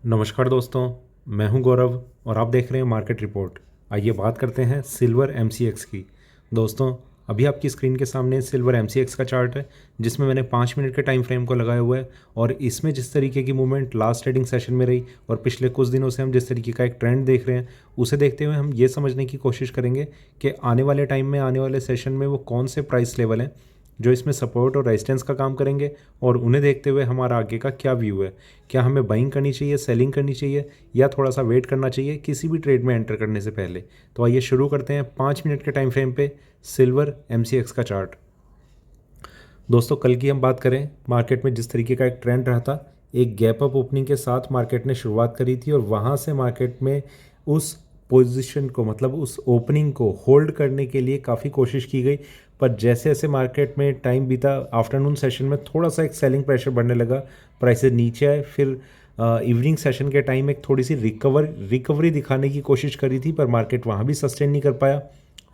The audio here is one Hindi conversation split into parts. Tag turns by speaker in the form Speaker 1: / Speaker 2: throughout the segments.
Speaker 1: नमस्कार दोस्तों, मैं हूं गौरव और आप देख रहे हैं मार्केट रिपोर्ट। आइए बात करते हैं सिल्वर एमसीएक्स की। दोस्तों, अभी आपकी स्क्रीन के सामने सिल्वर एमसीएक्स का चार्ट है जिसमें मैंने 5 मिनट के टाइम फ्रेम को लगाया हुआ है और इसमें जिस तरीके की मूवमेंट लास्ट ट्रेडिंग सेशन में रही और पिछले कुछ दिनों से हम जिस तरीके का एक ट्रेंड देख रहे हैं उसे देखते हुए हम ये समझने की कोशिश करेंगे कि आने वाले टाइम में आने वाले सेशन में वो कौन से प्राइस लेवल हैं जो इसमें सपोर्ट और रेजिस्टेंस का काम करेंगे और उन्हें देखते हुए हमारा आगे का क्या व्यू है। क्या हमें बाइंग करनी चाहिए, सेलिंग करनी चाहिए या थोड़ा सा वेट करना चाहिए किसी भी ट्रेड में एंटर करने से पहले। तो आइए शुरू करते हैं 5 मिनट के टाइम फ्रेम पे सिल्वर एमसीएक्स का चार्ट। दोस्तों, कल की हम बात करें, मार्केट में जिस तरीके का एक ट्रेंड रहा था, एक गैप अप ओपनिंग के साथ मार्केट ने शुरुआत करी थी और वहाँ से मार्केट में उस पोजीशन को मतलब उस ओपनिंग को होल्ड करने के लिए काफ़ी कोशिश की गई। पर जैसे जैसे मार्केट में टाइम बीता, आफ्टरनून सेशन में थोड़ा सा एक सेलिंग प्रेशर बढ़ने लगा, प्राइसेस नीचे आए। फिर इवनिंग सेशन के टाइम एक थोड़ी सी रिकवरी दिखाने की कोशिश करी थी पर मार्केट वहाँ भी सस्टेन नहीं कर पाया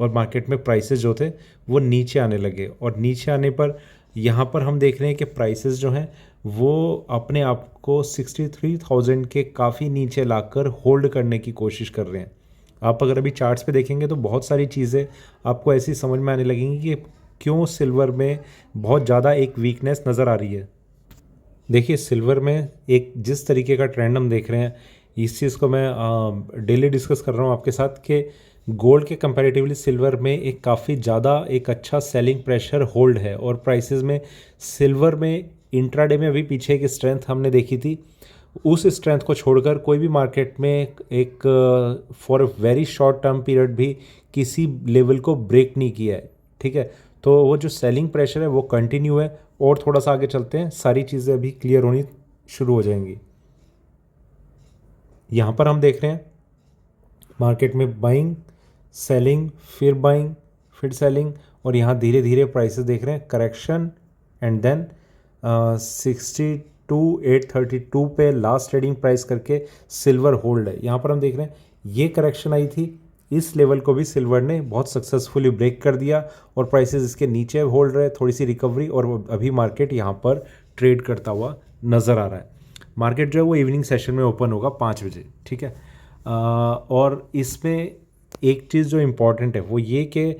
Speaker 1: और मार्केट में प्राइसेस जो थे वो नीचे आने लगे। और नीचे आने पर यहाँ पर हम देख रहे हैं कि प्राइसेस जो हैं वो अपने आप को 63,000 के काफ़ी नीचे लाकर होल्ड करने की कोशिश कर रहे हैं। आप अगर अभी चार्ट्स पे देखेंगे तो बहुत सारी चीज़ें आपको ऐसी समझ में आने लगेंगी कि क्यों सिल्वर में बहुत ज़्यादा एक वीकनेस नज़र आ रही है। देखिए, सिल्वर में एक जिस तरीके का ट्रेंड हम देख रहे हैं, इस चीज़ को मैं डेली डिस्कस कर रहा हूँ आपके साथ कि गोल्ड के कंपैरेटिवली सिल्वर में एक काफ़ी ज़्यादा एक अच्छा सेलिंग प्रेशर होल्ड है और प्राइसेस में सिल्वर में इंट्राडे में अभी पीछे एक स्ट्रेंथ हमने देखी थी। उस स्ट्रेंथ को छोड़कर कोई भी मार्केट में एक for a very short term period भी किसी लेवल को ब्रेक नहीं किया है। ठीक है, तो वो जो सेलिंग प्रेशर है वो कंटिन्यू है। और थोड़ा सा आगे चलते हैं, सारी चीज़ें अभी क्लियर होनी शुरू हो जाएंगी। यहाँ पर हम देख रहे हैं मार्केट में बाइंग, सेलिंग, फिर बाइंग, फिर सेलिंग और यहाँ धीरे धीरे प्राइसेस देख रहे हैं करेक्शन एंड देन 62,832 पे लास्ट ट्रेडिंग प्राइस करके सिल्वर होल्ड है। यहाँ पर हम देख रहे हैं ये करेक्शन आई थी, इस लेवल को भी सिल्वर ने बहुत सक्सेसफुली ब्रेक कर दिया और प्राइसेस इसके नीचे होल्ड रहे, थोड़ी सी रिकवरी और अभी मार्केट यहाँ पर ट्रेड करता हुआ नज़र आ रहा है। मार्केट जो है वो इवनिंग सेशन में ओपन होगा 5 बजे। ठीक है, और इसमें एक चीज़ जो इम्पॉर्टेंट है वो ये कि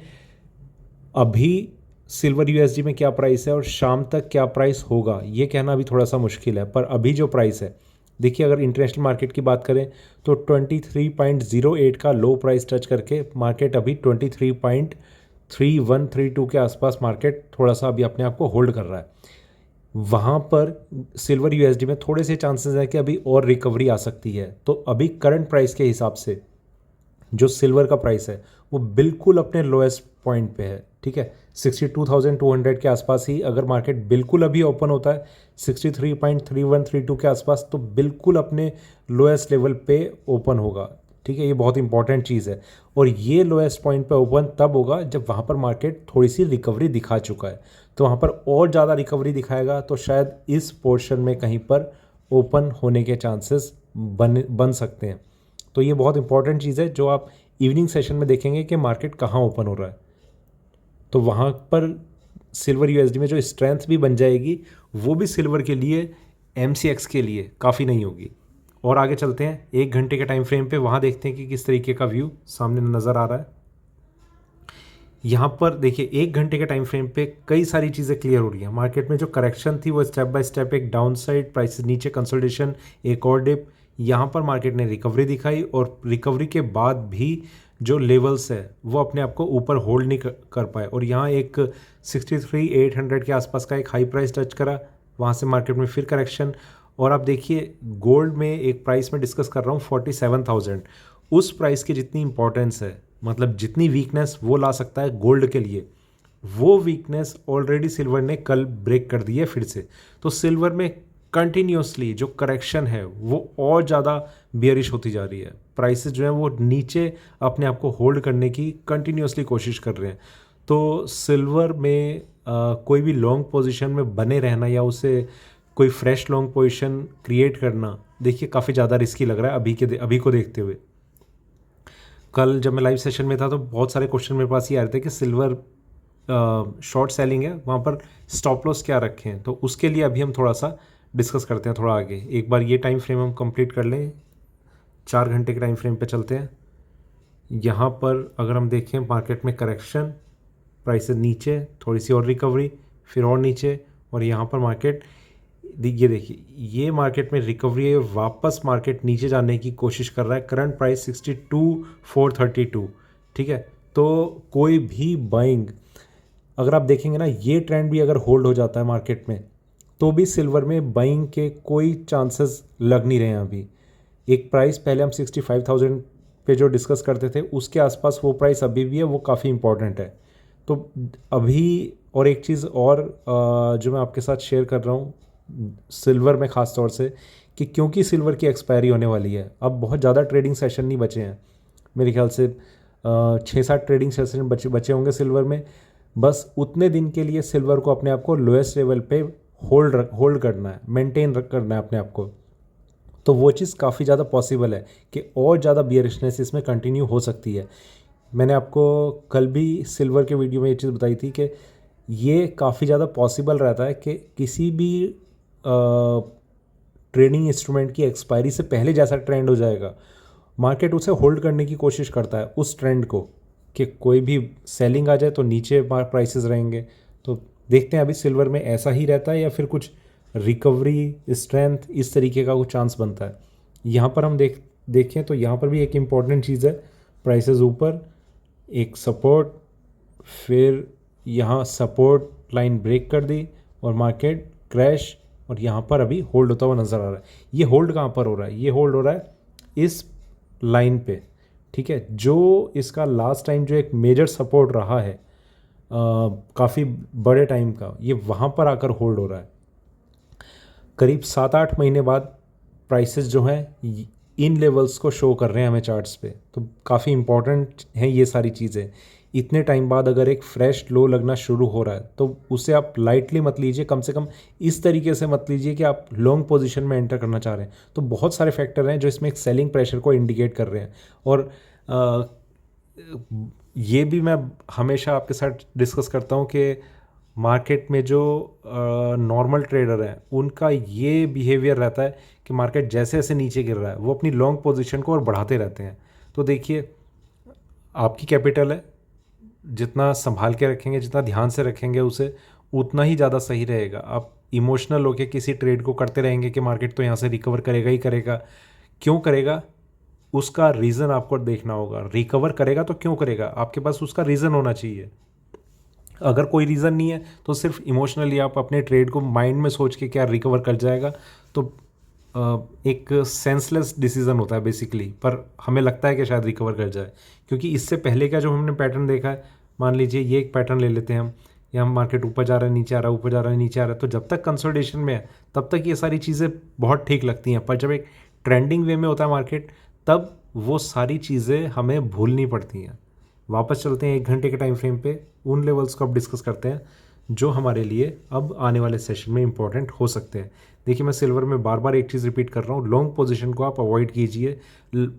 Speaker 1: अभी सिल्वर यूएसडी में क्या प्राइस है और शाम तक क्या प्राइस होगा ये कहना अभी थोड़ा सा मुश्किल है। पर अभी जो प्राइस है, देखिए, अगर इंटरनेशनल मार्केट की बात करें तो 23.08 का लो प्राइस टच करके मार्केट अभी 23.3132 के आसपास मार्केट थोड़ा सा अभी अपने आप को होल्ड कर रहा है। वहाँ पर सिल्वर यूएसडी में थोड़े से चांसेस हैं कि अभी और रिकवरी आ सकती है। तो अभी करंट प्राइस के हिसाब से जो सिल्वर का प्राइस है वो बिल्कुल अपने लोएस्ट पॉइंट पे है। ठीक है, 62,200 के आसपास ही अगर मार्केट बिल्कुल अभी ओपन होता है 63.3132 के आसपास तो बिल्कुल अपने लोएस्ट लेवल पे ओपन होगा। ठीक है, ये बहुत इंपॉर्टेंट चीज़ है और ये लोएस्ट पॉइंट पे ओपन तब होगा जब वहाँ पर मार्केट थोड़ी सी रिकवरी दिखा चुका है। तो वहाँ पर और ज़्यादा रिकवरी दिखाएगा तो शायद इस पोर्शन में कहीं पर ओपन होने के चांसेस बन सकते हैं। तो ये बहुत इंपॉर्टेंट चीज़ है जो आप इवनिंग सेशन में देखेंगे कि मार्केट कहाँ ओपन हो रहा है। तो वहाँ पर सिल्वर यूएसडी में जो स्ट्रेंथ भी बन जाएगी वो भी सिल्वर के लिए, एमसीएक्स के लिए काफ़ी नहीं होगी। और आगे चलते हैं 1 घंटे के टाइम फ्रेम पे, वहाँ देखते हैं कि किस तरीके का व्यू सामने नज़र आ रहा है। यहाँ पर देखिए 1 घंटे के टाइम फ्रेम पे कई सारी चीज़ें क्लियर हो रही हैं। मार्केट में जो करेक्शन थी वो स्टेप बाय स्टेप एक डाउन साइड, प्राइस नीचे कंसोलिडेशन, एक और डिप, यहाँ पर मार्केट ने रिकवरी दिखाई और रिकवरी के बाद भी जो लेवल्स है वो अपने आप को ऊपर होल्ड नहीं कर पाए और यहाँ एक 63,800 के आसपास का एक हाई प्राइस टच करा, वहाँ से मार्केट में फिर करेक्शन। और आप देखिए गोल्ड में एक प्राइस में डिस्कस कर रहा हूँ 47,000, उस प्राइस की जितनी इंपॉर्टेंस है, मतलब जितनी वीकनेस वो ला सकता है गोल्ड के लिए, वो वीकनेस ऑलरेडी सिल्वर ने कल ब्रेक कर दी है फिर से। तो सिल्वर में कंटिन्यूसली जो करेक्शन है वो और ज़्यादा बियरिश होती जा रही है। प्राइसेस जो है वो नीचे अपने आप को होल्ड करने की कंटिन्यूसली कोशिश कर रहे हैं। तो सिल्वर में कोई भी लॉन्ग पोजीशन में बने रहना या उसे कोई फ्रेश लॉन्ग पोजीशन क्रिएट करना, देखिए काफ़ी ज़्यादा रिस्की लग रहा है अभी को देखते हुए। कल जब मैं लाइव सेशन में था तो बहुत सारे क्वेश्चन मेरे पास ये आ रहे थे कि सिल्वर शॉर्ट सेलिंग है, वहाँ पर स्टॉप लॉस क्या रखें। तो उसके लिए अभी हम थोड़ा सा डिस्कस करते हैं थोड़ा आगे। एक बार ये टाइम फ्रेम हम कंप्लीट कर लें, 4 घंटे के टाइम फ्रेम पे चलते हैं। यहाँ पर अगर हम देखें मार्केट में करेक्शन, प्राइसेस नीचे, थोड़ी सी और रिकवरी, फिर और नीचे, और यहाँ पर मार्केट ये देखिए ये मार्केट में रिकवरी है, वापस मार्केट नीचे जाने की कोशिश कर रहा है। करंट प्राइस 62,432, ठीक है। तो कोई भी बाइंग, अगर आप देखेंगे ना, ये ट्रेंड भी अगर होल्ड हो जाता है मार्केट में, तो भी सिल्वर में बाइंग के कोई चांसेस लग नहीं रहे हैं अभी। एक प्राइस पहले हम 65,000 पे जो डिस्कस करते थे उसके आसपास वो प्राइस अभी भी है, वो काफ़ी इंपॉर्टेंट है। तो अभी और एक चीज़ और जो मैं आपके साथ शेयर कर रहा हूँ सिल्वर में ख़ास तौर से, कि क्योंकि सिल्वर की एक्सपायरी होने वाली है, अब बहुत ज़्यादा ट्रेडिंग सेशन नहीं बचे हैं। मेरे ख्याल से 6-7 ट्रेडिंग सेशन बचे होंगे सिल्वर में। बस उतने दिन के लिए सिल्वर को अपने आप को लोएस्ट लेवल पे होल्ड करना है, मेंटेन करना है अपने आप को। तो वो चीज़ काफ़ी ज़्यादा पॉसिबल है कि और ज़्यादा बियरिशनेस इसमें कंटिन्यू हो सकती है। मैंने आपको कल भी सिल्वर के वीडियो में ये चीज़ बताई थी कि ये काफ़ी ज़्यादा पॉसिबल रहता है कि किसी भी ट्रेडिंग इंस्ट्रूमेंट की एक्सपायरी से पहले जैसा ट्रेंड हो जाएगा, मार्केट उसे होल्ड करने की कोशिश करता है उस ट्रेंड को, कि कोई भी सेलिंग आ जाए तो नीचे प्राइसेस रहेंगे। तो देखते हैं अभी सिल्वर में ऐसा ही रहता है या फिर कुछ रिकवरी, स्ट्रेंथ, इस तरीके का कुछ चांस बनता है। यहाँ पर हम देखें तो यहाँ पर भी एक इम्पॉर्टेंट चीज़ है, प्राइसेस ऊपर, एक सपोर्ट, फिर यहाँ सपोर्ट लाइन ब्रेक कर दी और मार्केट क्रैश, और यहाँ पर अभी होल्ड होता हुआ नज़र आ रहा है। ये होल्ड कहाँ पर हो रहा है? ये होल्ड हो रहा है इस लाइन पे, ठीक है, जो इसका लास्ट टाइम जो एक मेजर सपोर्ट रहा है काफ़ी बड़े टाइम का, ये वहाँ पर आकर होल्ड हो रहा है। करीब 7-8 महीने बाद प्राइसेस जो हैं इन लेवल्स को शो कर रहे हैं हमें चार्ट्स पे। तो काफ़ी इंपॉर्टेंट हैं ये सारी चीज़ें। इतने टाइम बाद अगर एक फ्रेश लो लगना शुरू हो रहा है तो उसे आप लाइटली मत लीजिए, कम से कम इस तरीके से मत लीजिए कि आप लॉन्ग पोजीशन में एंटर करना चाह रहे हैं। तो बहुत सारे फैक्टर हैं जो इसमें एक सेलिंग प्रेशर को इंडिकेट कर रहे हैं। और ये भी मैं हमेशा आपके साथ डिस्कस करता हूँ कि मार्केट में जो नॉर्मल ट्रेडर हैं उनका ये बिहेवियर रहता है कि मार्केट जैसे जैसे नीचे गिर रहा है वो अपनी लॉन्ग पोजीशन को और बढ़ाते रहते हैं। तो देखिए आपकी कैपिटल है, जितना संभाल के रखेंगे, जितना ध्यान से रखेंगे उसे, उतना ही ज़्यादा सही रहेगा। आप इमोशनल होकर किसी ट्रेड को करते रहेंगे कि मार्केट तो यहाँ से रिकवर करेगा ही करेगा, क्यों करेगा उसका रीज़न आपको देखना होगा। रिकवर करेगा तो क्यों करेगा, आपके पास उसका रीज़न होना चाहिए। अगर कोई रीज़न नहीं है तो सिर्फ इमोशनली आप अपने ट्रेड को माइंड में सोच के क्या रिकवर कर जाएगा, तो एक सेंसलेस डिसीजन होता है बेसिकली। पर हमें लगता है कि शायद रिकवर कर जाए, क्योंकि इससे पहले का जो हमने पैटर्न देखा है, मान लीजिए ये एक पैटर्न ले लेते हैं हम, या हम मार्केट ऊपर जा रहा है नीचे आ रहा है, ऊपर जा रहा है नीचे आ रहा है, तो जब तक कंसोलिडेशन में है तब तक ये सारी चीज़ें बहुत ठीक लगती हैं। पर जब एक ट्रेंडिंग वे में होता है मार्केट, तब वो सारी चीज़ें हमें भूलनी पड़ती हैं। वापस चलते हैं 1 घंटे के टाइम फ्रेम पे, उन लेवल्स को अब डिस्कस करते हैं जो हमारे लिए अब आने वाले सेशन में इंपॉर्टेंट हो सकते हैं। देखिए मैं सिल्वर में बार बार एक चीज़ रिपीट कर रहा हूँ, लॉन्ग पोजीशन को आप अवॉइड कीजिए।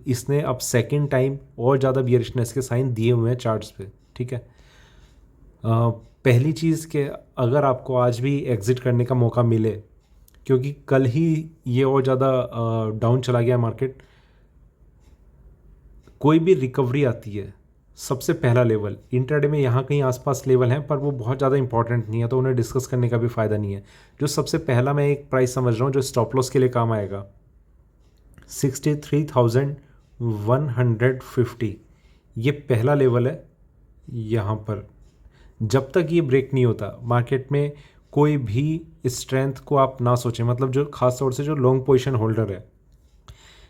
Speaker 1: इसने अब सेकंड टाइम और ज़्यादा बियरिशनेस के साइन दिए हुए हैं चार्ट्स पे, ठीक है। पहली चीज़ कि अगर आपको आज भी एग्ज़िट करने का मौका मिले, क्योंकि कल ही ये और ज़्यादा डाउन चला गया मार्केट, कोई भी रिकवरी आती है सबसे पहला लेवल इंट्राडे में यहाँ कहीं आसपास लेवल हैं, पर वो बहुत ज़्यादा इंपॉर्टेंट नहीं है, तो उन्हें डिस्कस करने का भी फ़ायदा नहीं है। जो सबसे पहला मैं एक प्राइस समझ रहा हूँ जो स्टॉप लॉस के लिए काम आएगा, 63,150, ये पहला लेवल है। यहाँ पर जब तक ये ब्रेक नहीं होता मार्केट में, कोई भी स्ट्रेंथ को आप ना सोचें, मतलब जो खास तौर से जो लॉन्ग पोजीशन होल्डर है,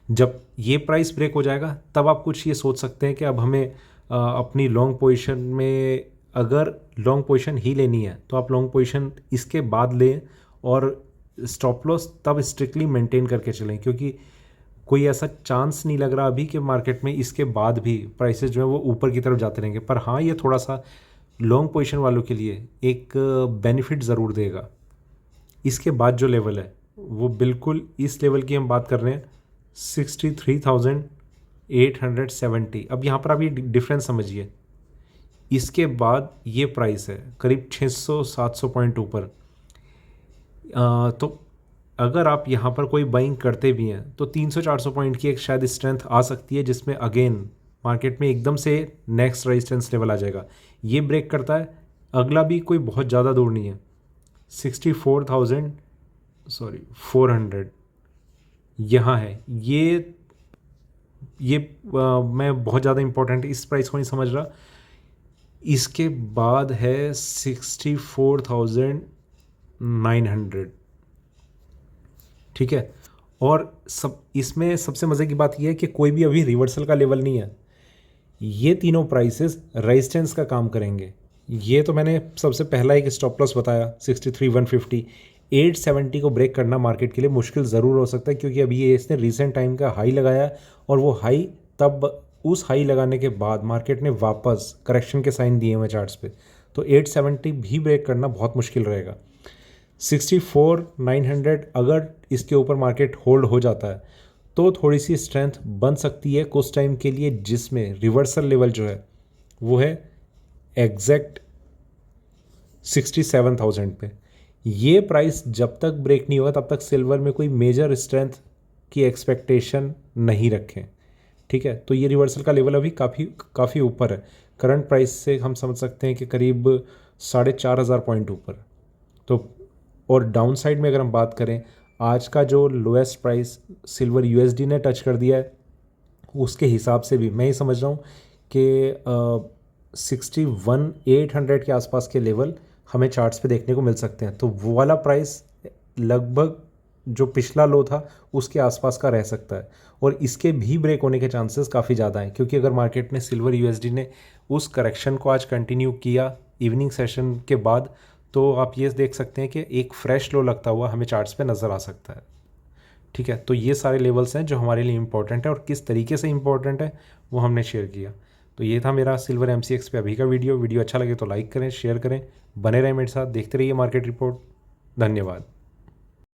Speaker 1: जब ये प्राइस ब्रेक हो जाएगा तब आप कुछ ये सोच सकते हैं कि अब हमें अपनी लॉन्ग पोजीशन में, अगर लॉन्ग पोजीशन ही लेनी है तो आप लॉन्ग पोजीशन इसके बाद लें, और स्टॉप लॉस तब स्ट्रिक्टली मेंटेन करके चलें, क्योंकि कोई ऐसा चांस नहीं लग रहा अभी कि मार्केट में इसके बाद भी प्राइसेस जो है वो ऊपर की तरफ जाते रहेंगे। पर हाँ, ये थोड़ा सा लॉन्ग पोजीशन वालों के लिए एक बेनिफिट ज़रूर देगा। इसके बाद जो लेवल है वो बिल्कुल इस लेवल की हम बात कर रहे हैं, 63,870। अब यहाँ पर आप ये डिफरेंस समझिए, इसके बाद ये प्राइस है करीब 600-700 पॉइंट ऊपर। तो अगर आप यहाँ पर कोई बाइंग करते भी हैं तो 300-400 पॉइंट की एक शायद स्ट्रेंथ आ सकती है, जिसमें अगेन मार्केट में एकदम से नेक्स्ट रेजिस्टेंस लेवल आ जाएगा। ये ब्रेक करता है, अगला भी कोई बहुत ज़्यादा दूर नहीं है, 400 यहाँ है। ये मैं बहुत ज़्यादा इंपॉर्टेंट इस प्राइस को नहीं समझ रहा। इसके बाद है 64,900, ठीक है। और इसमें सबसे मज़े की बात यह है कि कोई भी अभी रिवर्सल का लेवल नहीं है। ये तीनों प्राइसेस रेजिस्टेंस का काम करेंगे। ये तो मैंने सबसे पहला एक स्टॉप लॉस बताया 63,150। 870 को ब्रेक करना मार्केट के लिए मुश्किल ज़रूर हो सकता है, क्योंकि अभी ये इसने रीसेंट टाइम का हाई लगाया और वो हाई तब उस हाई लगाने के बाद मार्केट ने वापस करेक्शन के साइन दिए हुए चार्ट्स पे, तो 870 भी ब्रेक करना बहुत मुश्किल रहेगा। 64,900 अगर इसके ऊपर मार्केट होल्ड हो जाता है तो थोड़ी सी स्ट्रेंथ बन सकती है कुछ टाइम के लिए, जिसमें रिवर्सल लेवल जो है वो है एग्जैक्ट 67,000 पे। ये प्राइस जब तक ब्रेक नहीं होगा तब तक सिल्वर में कोई मेजर स्ट्रेंथ की एक्सपेक्टेशन नहीं रखें, ठीक है। तो ये रिवर्सल का लेवल अभी काफ़ी ऊपर है, करंट प्राइस से हम समझ सकते हैं कि करीब 4,500 पॉइंट ऊपर। तो और डाउन साइड में अगर हम बात करें, आज का जो लोएस्ट प्राइस सिल्वर यूएसडी ने टच कर दिया है, उसके हिसाब से भी मैं ही समझ रहा हूँ कि 61,800 के आसपास के लेवल हमें चार्ट्स पे देखने को मिल सकते हैं। तो वो वाला प्राइस लगभग जो पिछला लो था उसके आसपास का रह सकता है, और इसके भी ब्रेक होने के चांसेस काफ़ी ज़्यादा हैं, क्योंकि अगर मार्केट ने सिल्वर यूएसडी ने उस करेक्शन को आज कंटिन्यू किया इवनिंग सेशन के बाद, तो आप ये देख सकते हैं कि एक फ्रेश लो लगता हुआ हमें चार्ट्स पे नज़र आ सकता है, ठीक है। तो ये सारे लेवल्स हैं जो हमारे लिए इंपॉर्टेंट है, और किस तरीके से इंपॉर्टेंट है वो हमने शेयर किया। तो ये था मेरा सिल्वर MCX पे अभी का वीडियो अच्छा लगे तो लाइक करें, शेयर करें, बने रहें मेरे साथ, देखते रहिए मार्केट रिपोर्ट। धन्यवाद।